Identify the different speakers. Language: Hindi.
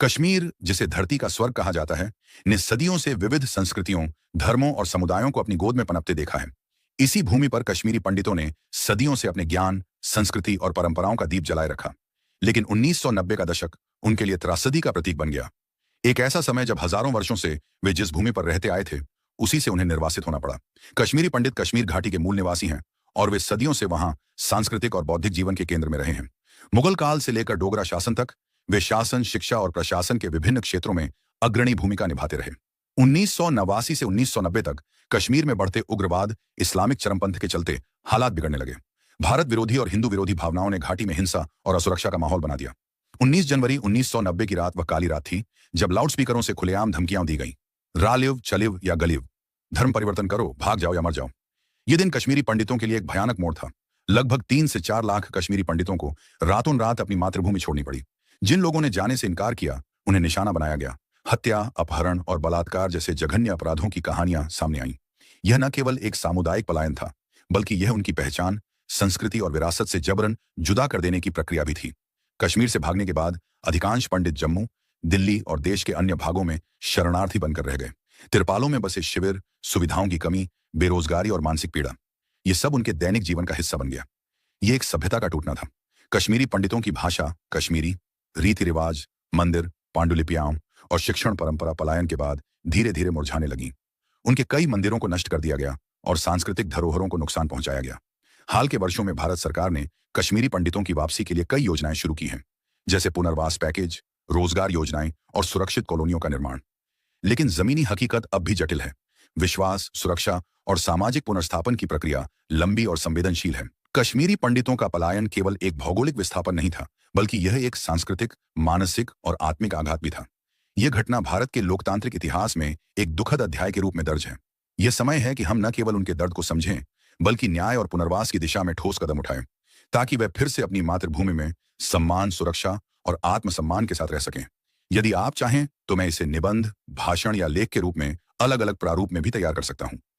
Speaker 1: कश्मीर, जिसे धरती का स्वर्ग कहा जाता है, ने सदियों से विविध संस्कृतियों, धर्मों और समुदायों को अपनी गोद में पनपते देखा है। इसी भूमि पर कश्मीरी पंडितों ने सदियों से अपने ज्ञान, संस्कृति और परंपराओं का दीप जलाए रखा। लेकिन 1990 का दशक उनके लिए त्रासदी का प्रतीक बन गया। एक ऐसा समय जब हजारों वर्षों से वे जिस भूमि पर रहते आए थे, उसी से उन्हें निर्वासित होना पड़ा। कश्मीरी पंडित कश्मीर घाटी के मूल निवासी हैं और वे सदियों से वहां सांस्कृतिक और बौद्धिक जीवन के केंद्र में रहे हैं। मुगल काल से लेकर डोगरा शासन तक वे शासन, शिक्षा और प्रशासन के विभिन्न क्षेत्रों में अग्रणी भूमिका निभाते रहे। 1989 से 1990 तक कश्मीर में बढ़ते उग्रवाद, इस्लामिक चरमपंथ के चलते हालात बिगड़ने लगे। भारत विरोधी और हिंदू विरोधी भावनाओं ने घाटी में हिंसा और असुरक्षा का माहौल बना दिया। 19 जनवरी 1990 की रात वह काली रात थी जब लाउडस्पीकरों से खुलेआम धमकियां दी गईं। रालिव, चलिव या गलिव, धर्म परिवर्तन करो, भाग जाओ या मर जाओ। ये दिन कश्मीरी पंडितों के लिए एक भयानक मोड़ था। लगभग 3 से 4 लाख कश्मीरी पंडितों को रातों रात अपनी मातृभूमि छोड़नी पड़ी। जिन लोगों ने जाने से इनकार किया, उन्हें निशाना बनाया गया। हत्या, अपहरण और बलात्कार जैसे जघन्य अपराधों की कहानियां सामने आईं। यह न केवल एक सामुदायिक पलायन था, बल्कि यह उनकी पहचान, संस्कृति और विरासत से जबरन जुदा कर देने की प्रक्रिया भी थी। कश्मीर से भागने के बाद अधिकांश पंडित जम्मू, दिल्ली और देश के अन्य भागों में शरणार्थी बनकर रह गए। तिरपालों में बसे शिविर, सुविधाओं की कमी, बेरोजगारी और मानसिक पीड़ा, ये सब उनके दैनिक जीवन का हिस्सा बन गया। ये एक सभ्यता का टूटना था। कश्मीरी पंडितों की भाषा कश्मीरी, रीति रिवाज, मंदिर, पांडुलिपियां और शिक्षण परंपरा पलायन के बाद धीरे धीरे मुरझाने लगी। उनके कई मंदिरों को नष्ट कर दिया गया और सांस्कृतिक धरोहरों को नुकसान पहुंचाया गया। हाल के वर्षों में भारत सरकार ने कश्मीरी पंडितों की वापसी के लिए कई योजनाएं शुरू की हैं, जैसे पुनर्वास पैकेज, रोजगार योजनाएं और सुरक्षित कॉलोनियों का निर्माण। लेकिन जमीनी हकीकत अब भी जटिल है। विश्वास, सुरक्षा और सामाजिक पुनर्स्थापन की प्रक्रिया लंबी और संवेदनशील है। कश्मीरी पंडितों का पलायन केवल एक भौगोलिक विस्थापन नहीं था, बल्कि यह एक सांस्कृतिक, मानसिक और आत्मिक आघात भी था। यह घटना भारत के लोकतांत्रिक इतिहास में एक दुखद अध्याय के रूप में दर्ज है। यह समय है कि हम न केवल उनके दर्द को समझें, बल्कि न्याय और पुनर्वास की दिशा में ठोस कदम उठाएं, ताकि वे फिर से अपनी मातृभूमि में सम्मान, सुरक्षा और आत्मसम्मान के साथ रह सकें। यदि आप चाहें तो मैं इसे निबंध, भाषण या लेख के रूप में अलग अलग प्रारूप में भी तैयार कर सकता हूं।